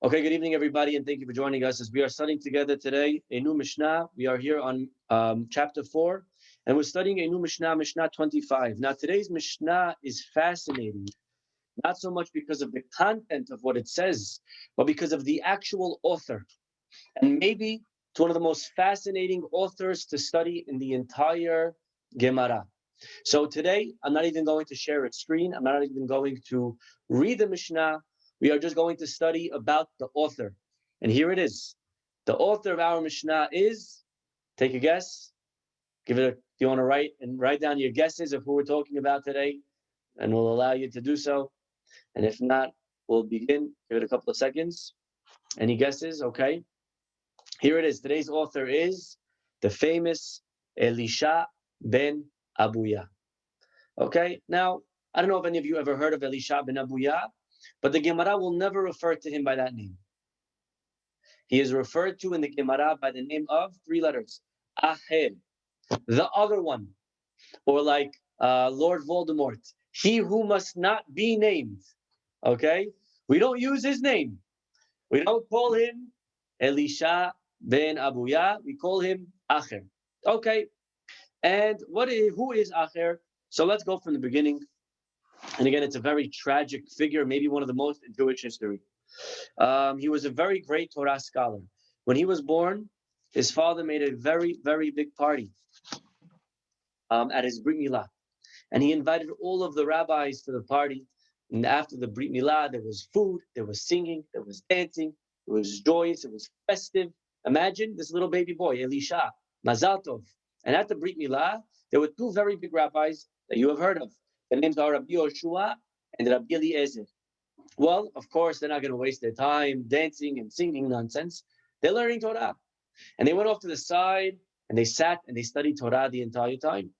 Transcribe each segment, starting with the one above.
Okay, good evening, everybody, and thank you for joining us as we are studying together today a new Mishnah. We are here on chapter 4, and we're studying a new Mishnah, Mishnah 25. Now, today's Mishnah is fascinating, not so much because of the content of what it says, but because of the actual author. And maybe it's one of the most fascinating authors to study in the entire Gemara. So today, I'm not even going to share its screen. I'm not even going to read the Mishnah. We are just going to study about the author. And here it is. The author of our Mishnah is, take a guess. Give it a, you want to write down your guesses of who we're talking about today, and we'll allow you to do so. And if not, we'll begin. Give it a couple of seconds. Any guesses? Okay. Here it is. Today's author is the famous Elisha ben Abuya. Okay, now, I don't know if any of you ever heard of Elisha ben Abuya, but the Gemara will never refer to him by that name. He is referred to in the Gemara by the name of 3 letters, Acher, the other one, or like Lord Voldemort, he who must not be named. Okay, we don't use his name. We don't call him Elisha ben Abuya. We call him Acher. Okay, and who is Acher? So let's go from the beginning. And again, it's a very tragic figure, maybe one of the most in Jewish history. He was a very great Torah scholar. When he was born, his father made a very, very big party at his Brit Milah. And he invited all of the rabbis to the party. And after the Brit Milah, there was food, there was singing, there was dancing, it was joyous, it was festive. Imagine this little baby boy, Elisha, Mazal Tov. And at the Brit Milah, there were 2 very big rabbis that you have heard of. The names are Rabbi Yoshua and Rabbi Eliezer. Well, of course, they're not going to waste their time dancing and singing nonsense. They're learning Torah. And they went off to the side and they sat and they studied Torah the entire time.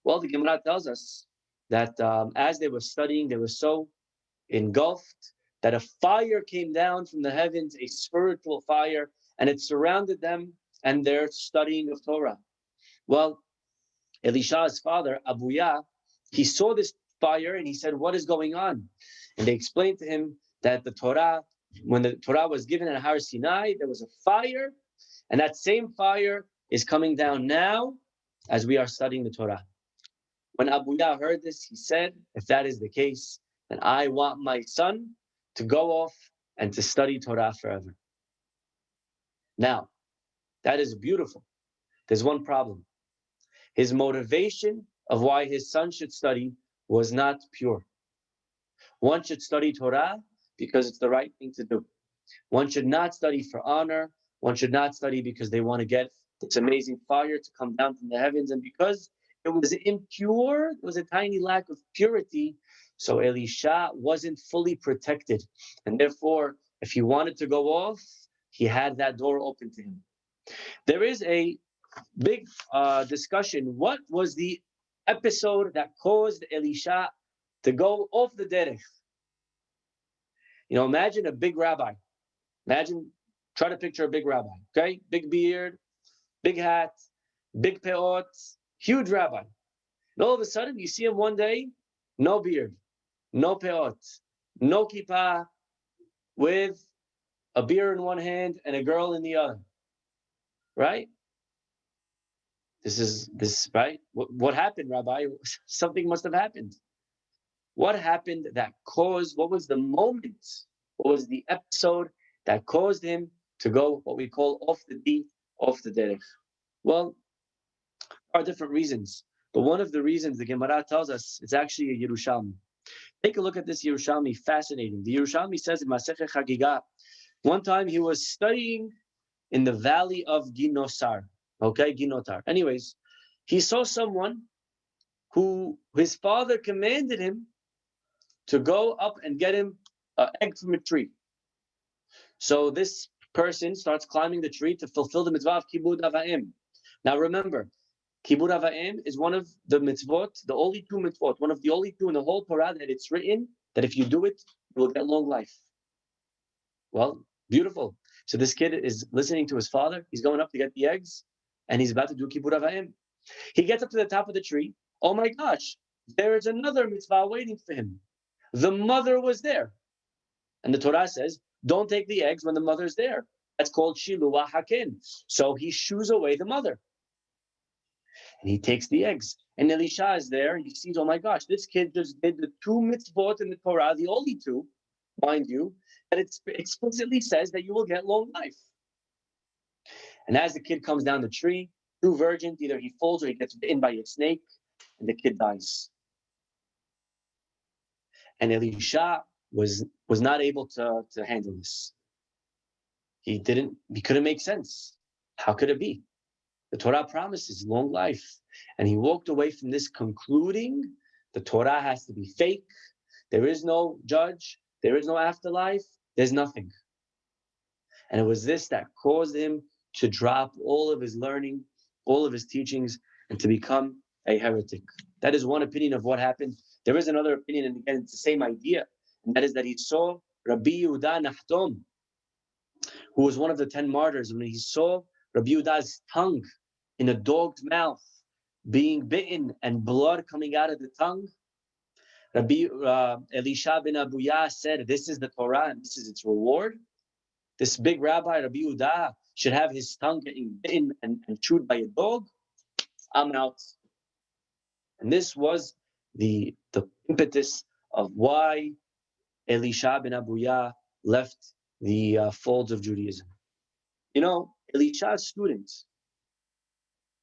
Well, the Gemara tells us that as they were studying, they were so engulfed that a fire came down from the heavens, a spiritual fire, and it surrounded them and their studying of Torah. Well, Elisha's father, Abuya, he saw this fire and he said, "What is going on?" And they explained to him that the Torah, when the Torah was given at Har Sinai, there was a fire, and that same fire is coming down now as we are studying the Torah. When Abuya heard this, he said, "If that is the case, then I want my son to go off and to study Torah forever." Now, that is beautiful. There's one problem. His motivation of why his son should study was not pure. One should study Torah because it's the right thing to do. One should not study for honor. One should not study because they want to get this amazing fire to come down from the heavens. And because it was impure, there was a tiny lack of purity, so Elisha wasn't fully protected. And therefore, if he wanted to go off, he had that door open to him. There is a big discussion. What was the episode that caused Elisha to go off the derech? Imagine a big rabbi. Try to picture a big rabbi, okay? Big beard, big hat, big peot, huge rabbi. And all of a sudden, you see him one day, no beard, no peot, no kippah, with a beer in one hand and a girl in the other, right? This right? What happened, Rabbi? Something must have happened. What happened that caused, what was the moment? What was the episode that caused him to go, what we call off the beat, off the derech? Well, there are different reasons. But one of the reasons the Gemara tells us, it's actually a Yerushalmi. Take a look at this Yerushalmi, fascinating. The Yerushalmi says in Masechet Chagiga, one time he was studying in the valley of Ginosar. Okay, Ginotar. Anyways, he saw someone who his father commanded him to go up and get him an egg from a tree. So this person starts climbing the tree to fulfill the mitzvah of Kibud Avayim. Now remember, Kibud Avayim is one of the mitzvot, the only 2 mitzvot, one of the only 2 in the whole Torah that it's written that if you do it, you will get long life. Well, beautiful. So this kid is listening to his father. He's going up to get the eggs, and he's about to do Kibud Avayim. He gets up to the top of the tree. Oh my gosh, there is another mitzvah waiting for him. The mother was there. And the Torah says, don't take the eggs when the mother's there. That's called Shiluah Hakin. So he shoos away the mother. And he takes the eggs. And Elisha is there. He sees, oh my gosh, this kid just did the 2 mitzvot in the Torah, the only 2, mind you, and it explicitly says that you will get long life. And as the kid comes down the tree, 2 virgins, either he falls or he gets bitten by a snake, and the kid dies. And Elisha was not able to handle this. He couldn't make sense. How could it be? The Torah promises long life. And he walked away from this concluding the Torah has to be fake. There is no judge. There is no afterlife. There's nothing. And it was this that caused him to drop all of his learning, all of his teachings, and to become a heretic. That is one opinion of what happened. There is another opinion, and again, it's the same idea. And that is that he saw Rabbi Yehuda Nachtom, who was one of the 10 martyrs. When he saw Rabbi Yehuda's tongue in a dog's mouth being bitten and blood coming out of the tongue, Rabbi Elisha ben Abuya said, this is the Torah and this is its reward. This big rabbi, Rabbi Yehuda, should have his tongue getting bitten and chewed by a dog. I'm out. And this was the impetus of why Elisha ben Abuya left the folds of Judaism. You know, Elisha's student.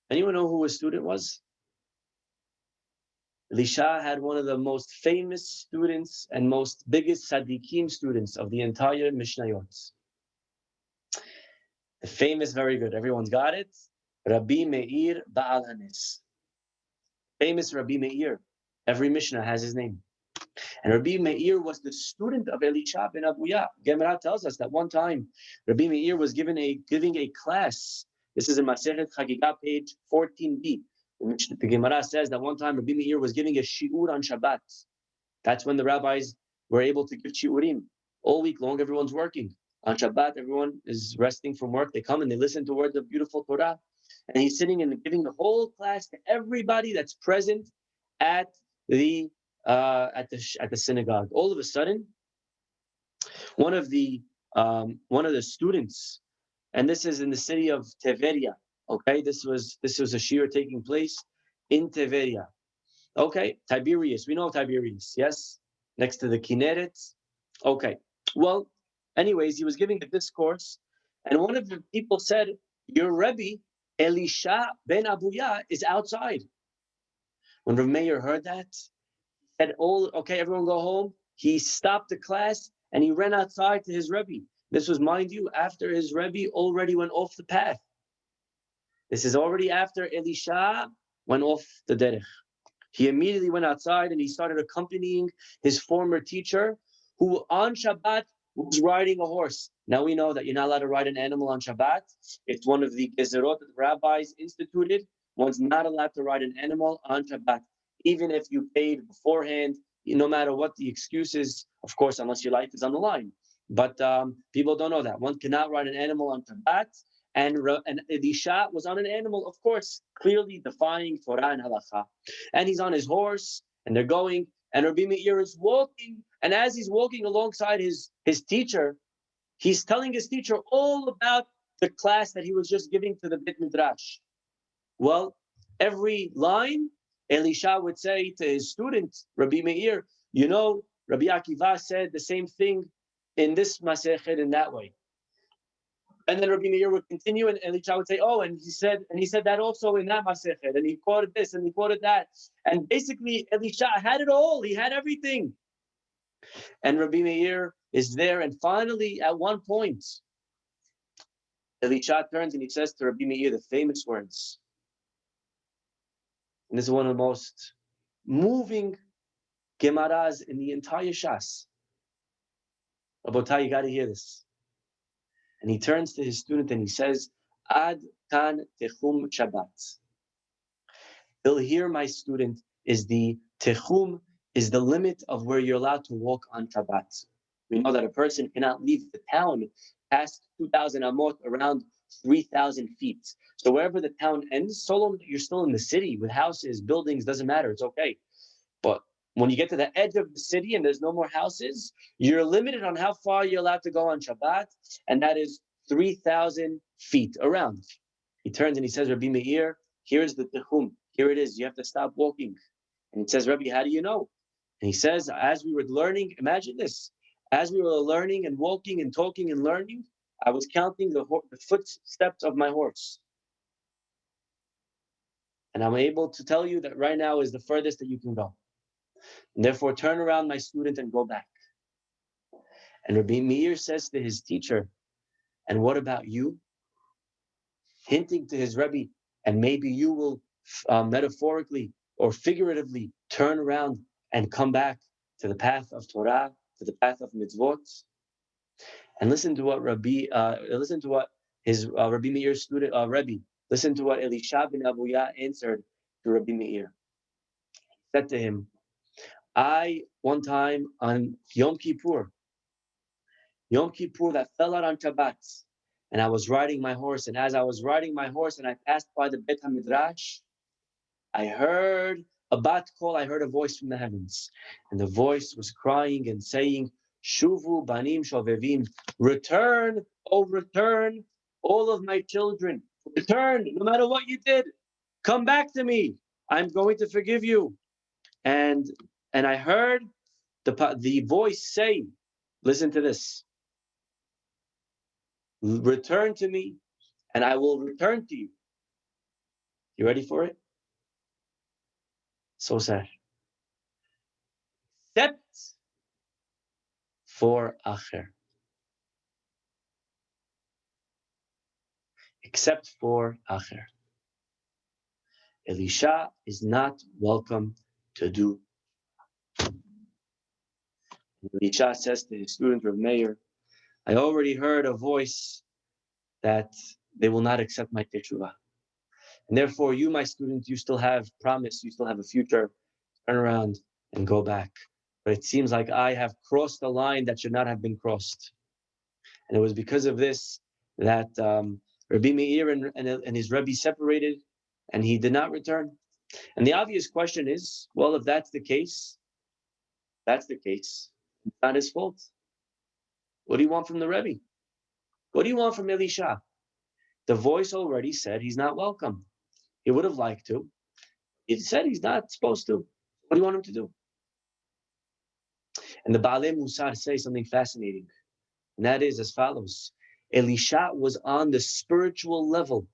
Anyone know who his student was? Elisha had one of the most famous students and most biggest tzaddikim students of the entire Mishnayot. The famous, very good, everyone's got it, Rabbi Meir Baal Hanes. Famous Rabbi Meir. Every Mishnah has his name. And Rabbi Meir was the student of Elisha ben Abuya. Gemara tells us that one time Rabbi Meir was giving a class. This is in Masechet Chagigah, page 14b. The Gemara says that one time Rabbi Meir was giving a shiur on Shabbat. That's when the rabbis were able to give shiurim. All week long, everyone's working. On Shabbat, everyone is resting from work. They come and they listen to words of beautiful Torah. And he's sitting and giving the whole class to everybody that's present at the synagogue. All of a sudden, one of the students, and this is in the city of Tiberia. Okay, this was a shiur taking place in Tiberia. Okay, Tiberias. We know Tiberias, yes, next to the Kinneret. Okay, well, anyways, he was giving a discourse, and one of the people said, "Your Rebbe Elisha ben Abuya is outside." When Rav Meir heard that, he said, okay, everyone go home. He stopped the class and he ran outside to his Rebbe. This was, mind you, after his Rebbe already went off the path. This is already after Elisha went off the derech. He immediately went outside and he started accompanying his former teacher, who on Shabbat was riding a horse. Now we know that you're not allowed to ride an animal on Shabbat. It's one of the gezerot that the rabbis instituted. One's not allowed to ride an animal on Shabbat, even if you paid beforehand, no matter what the excuse is, of course, unless your life is on the line. But people don't know that. One cannot ride an animal on Shabbat. And Elisha was on an animal, of course, clearly defying Torah and Halakha. And he's on his horse, and they're going, and Rabbi Meir is walking. And as he's walking alongside his teacher, he's telling his teacher all about the class that he was just giving to the Beit Midrash. Well, every line, Elisha would say to his student, Rabbi Meir, you know, Rabbi Akiva said the same thing in this Masechet in that way. And then Rabbi Meir would continue, and Elisha would say, "Oh, and he said that also in that Masechet, and he quoted this, and he quoted that." And basically, Elisha had it all; he had everything. And Rabbi Meir is there, and finally, at one point, Elisha turns and he says to Rabbi Meir the famous words. And this is one of the most moving Gemaras in the entire Shas. Rabotai, you got to hear this. And he turns to his student and he says, Ad kan techum Shabbat. Till here, my student, is the techum, is the limit of where you're allowed to walk on Shabbat. We know that a person cannot leave the town past 2,000 amot, around 3,000 feet. So wherever the town ends, so long you're still in the city with houses, buildings, doesn't matter, it's okay. But When you get to the edge of the city and there's no more houses, you're limited on how far you're allowed to go on Shabbat, and that is 3,000 feet around. He turns and he says, Rabbi Meir, here's the Tehum. Here it is. You have to stop walking. And he says, Rabbi, how do you know? And he says, as we were learning, imagine this. As we were learning and walking and talking and learning, I was counting the footsteps of my horse. And I'm able to tell you that right now is the furthest that you can go. And therefore, turn around, my student, and go back. And Rabbi Meir says to his teacher, and what about you? Hinting to his Rebbe, and maybe you will metaphorically or figuratively turn around and come back to the path of Torah, to the path of mitzvot. And listen to what his Rabbi Meir's student, Rebbe, listen to what Elisha ben Abuya answered to Rabbi Meir. He said to him, I, one time on Yom Kippur that fell out on Shabbat, and I was riding my horse, and as I was riding my horse and I passed by the Bet HaMidrash, I heard a bat call, I heard a voice from the heavens, and the voice was crying and saying, Shuvu banim shovevim, return, oh return, all of my children, return, no matter what you did, come back to me, I'm going to forgive you. And I heard the voice say, listen to this, return to me, and I will return to you. You ready for it? So sad. Except for Acher. Except for Acher. Elisha is not welcome to do. Elisha says to his student Rav Meir, I already heard a voice that they will not accept my teshuvah. And therefore, you, my student, you still have promise, you still have a future. Turn around and go back. But it seems like I have crossed a line that should not have been crossed. And it was because of this that Rabbi Meir and his Rebbe separated, and he did not return. And the obvious question is, well, if that's the case, it's not his fault. What do you want from the Rebbe? What do you want from Elisha? The voice already said he's not welcome. He would have liked to. He said he's not supposed to. What do you want him to do? And the Baalei Musar say something fascinating. And that is as follows. Elisha was on the spiritual level.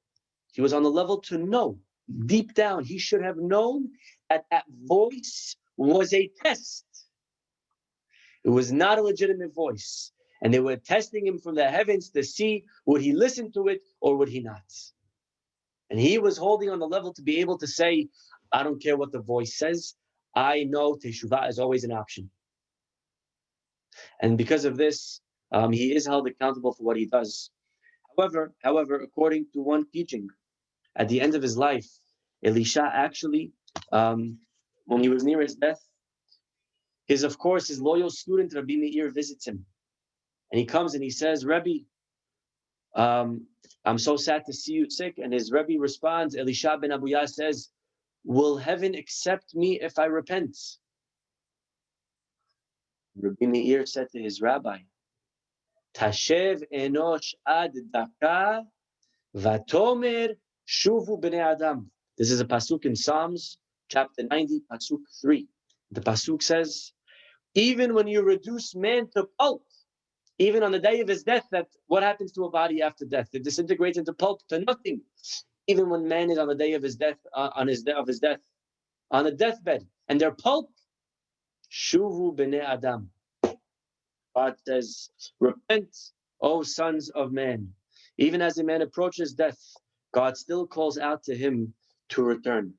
He was on the level to know. Deep down, he should have known that that voice was a test. It was not a legitimate voice. And they were testing him from the heavens to see would he listen to it or would he not. And he was holding on the level to be able to say, I don't care what the voice says. I know teshuvah is always an option. And because of this, he is held accountable for what he does. However, according to one teaching, at the end of his life, Elisha actually, when he was near his death, his loyal student Rabbi Meir visits him. And he comes and he says, Rebbe, I'm so sad to see you sick. And his Rebbe responds, Elisha ben Abuya says, will heaven accept me if I repent? Rabbi Meir said to his rabbi, Tashev enosh ad daka vatomer shuvu bnei adam. This is a pasuk in Psalms, chapter 90, pasuk 3. The pasuk says, even when you reduce man to pulp, even on the day of his death, that what happens to a body after death? It disintegrates into pulp to nothing. Even when man is on the day of his death, on the deathbed, and they're pulp, shuvu bnei adam. God says, repent, O sons of man. Even as a man approaches death, God still calls out to him to return.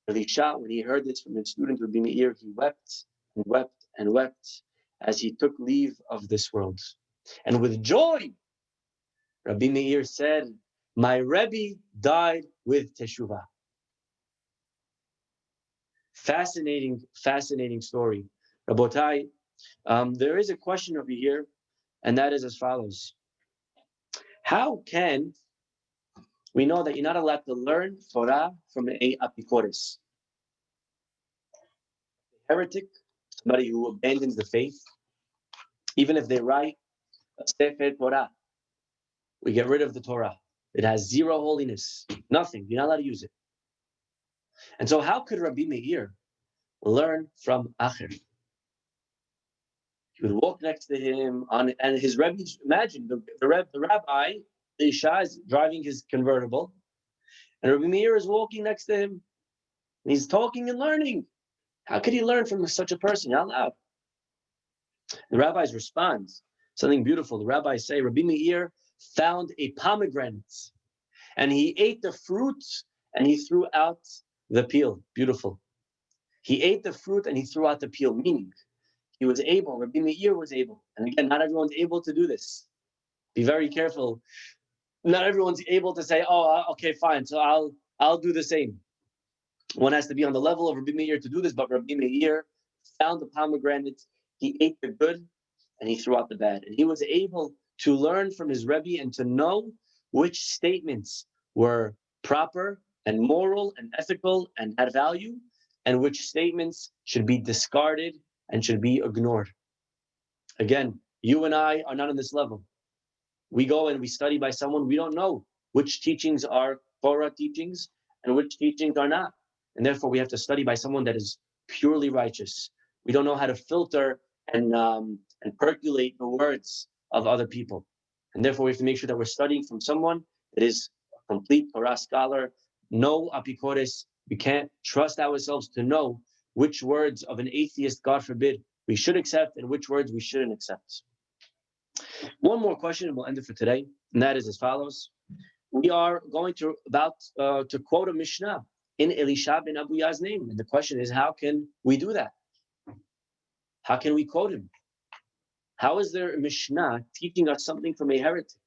Elisha, when he heard this from his student Rabbi Meir, he wept and wept and wept as he took leave of this world. And with joy, Rabbi Meir said, my Rebbe died with teshuvah. Fascinating, fascinating story. Rabotai, there is a question over here, and that is as follows. How can we know that you're not allowed to learn Torah from a apikoris? Heretic, somebody who abandons the faith, even if they write a Sefer Torah, we get rid of the Torah. It has zero holiness, nothing. You're not allowed to use it. And so, how could Rabbi Meir learn from Acher? He would walk next to him and his Rebbe. Imagine the rabbi, the Isha, is driving his convertible, and Rabbi Meir is walking next to him. And he's talking and learning. How could he learn from such a person? Out loud. The rabbis respond something beautiful. The rabbis say Rabbi Meir found a pomegranate, and he ate the fruit and he threw out the peel. Beautiful. He ate the fruit and he threw out the peel, meaning he was able, Rabbi Meir was able. And again, not everyone's able to do this. Be very careful. Not everyone's able to say, oh, okay, fine, so I'll do the same. One has to be on the level of Rabbi Meir to do this, but Rabbi Meir found the pomegranate, he ate the good, and he threw out the bad. And he was able to learn from his Rebbe and to know which statements were proper and moral and ethical and had value, and which statements should be discarded and should be ignored. Again, you and I are not on this level. We go and we study by someone, we don't know which teachings are Torah teachings and which teachings are not. And therefore, we have to study by someone that is purely righteous. We don't know how to filter and percolate the words of other people. And therefore, we have to make sure that we're studying from someone that is a complete Torah scholar, no apikores. We can't trust ourselves to know which words of an atheist, God forbid, we should accept and which words we shouldn't accept. One more question and we'll end it for today, and that is as follows. We are going to quote a Mishnah in Elisha ben Abuya's name. And the question is, how can we do that? How can we quote him? How is there a Mishnah teaching us something from a heretic?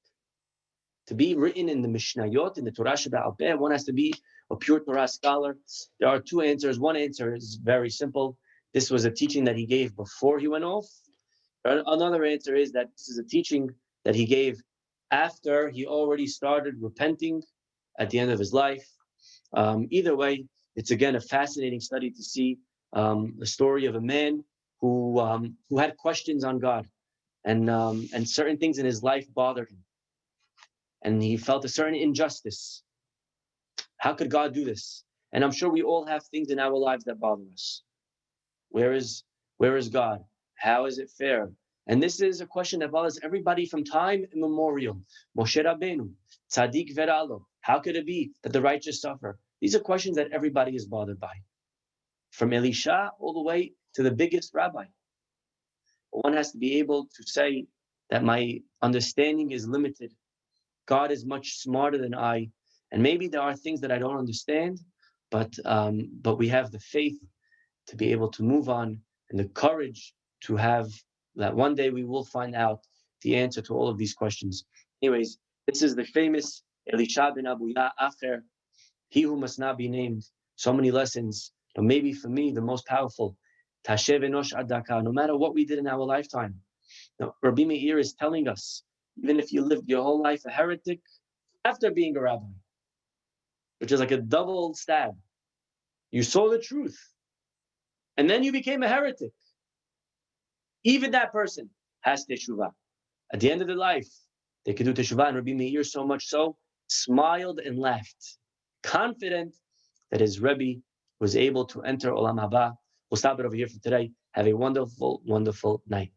To be written in the Mishnayot, in the Torah Sheba'al Peh, one has to be a pure Torah scholar. There are two answers. One answer is very simple. This was a teaching that he gave before he went off. Another answer is that this is a teaching that he gave after he already started repenting at the end of his life. Either way, it's again a fascinating study to see the story of a man who had questions on God, and certain things in his life bothered him, and he felt a certain injustice. How could God do this? And I'm sure we all have things in our lives that bother us. Where is God? How is it fair? And this is a question that bothers everybody from time immemorial. Moshe Rabbeinu, Tzaddik Veralo. How could it be that the righteous suffer? These are questions that everybody is bothered by. From Elisha all the way to the biggest rabbi. One has to be able to say that my understanding is limited. God is much smarter than I. And maybe there are things that I don't understand, but we have the faith to be able to move on and the courage to have that one day we will find out the answer to all of these questions. Anyways, this is the famous Elisha ben Abuya Acher, he who must not be named. So many lessons, but maybe for me, the most powerful, Tashev Enosh Adaka, no matter what we did in our lifetime. Now, Rabbi Meir is telling us, even if you lived your whole life a heretic, after being a rabbi, which is like a double stab, you saw the truth, and then you became a heretic. Even that person has teshuvah. At the end of their life, they could do teshuvah, and Rabbi Meir so much so, smiled and laughed, confident that his Rebbe was able to enter Olam Haba. We'll stop it over here for today. Have a wonderful, wonderful night.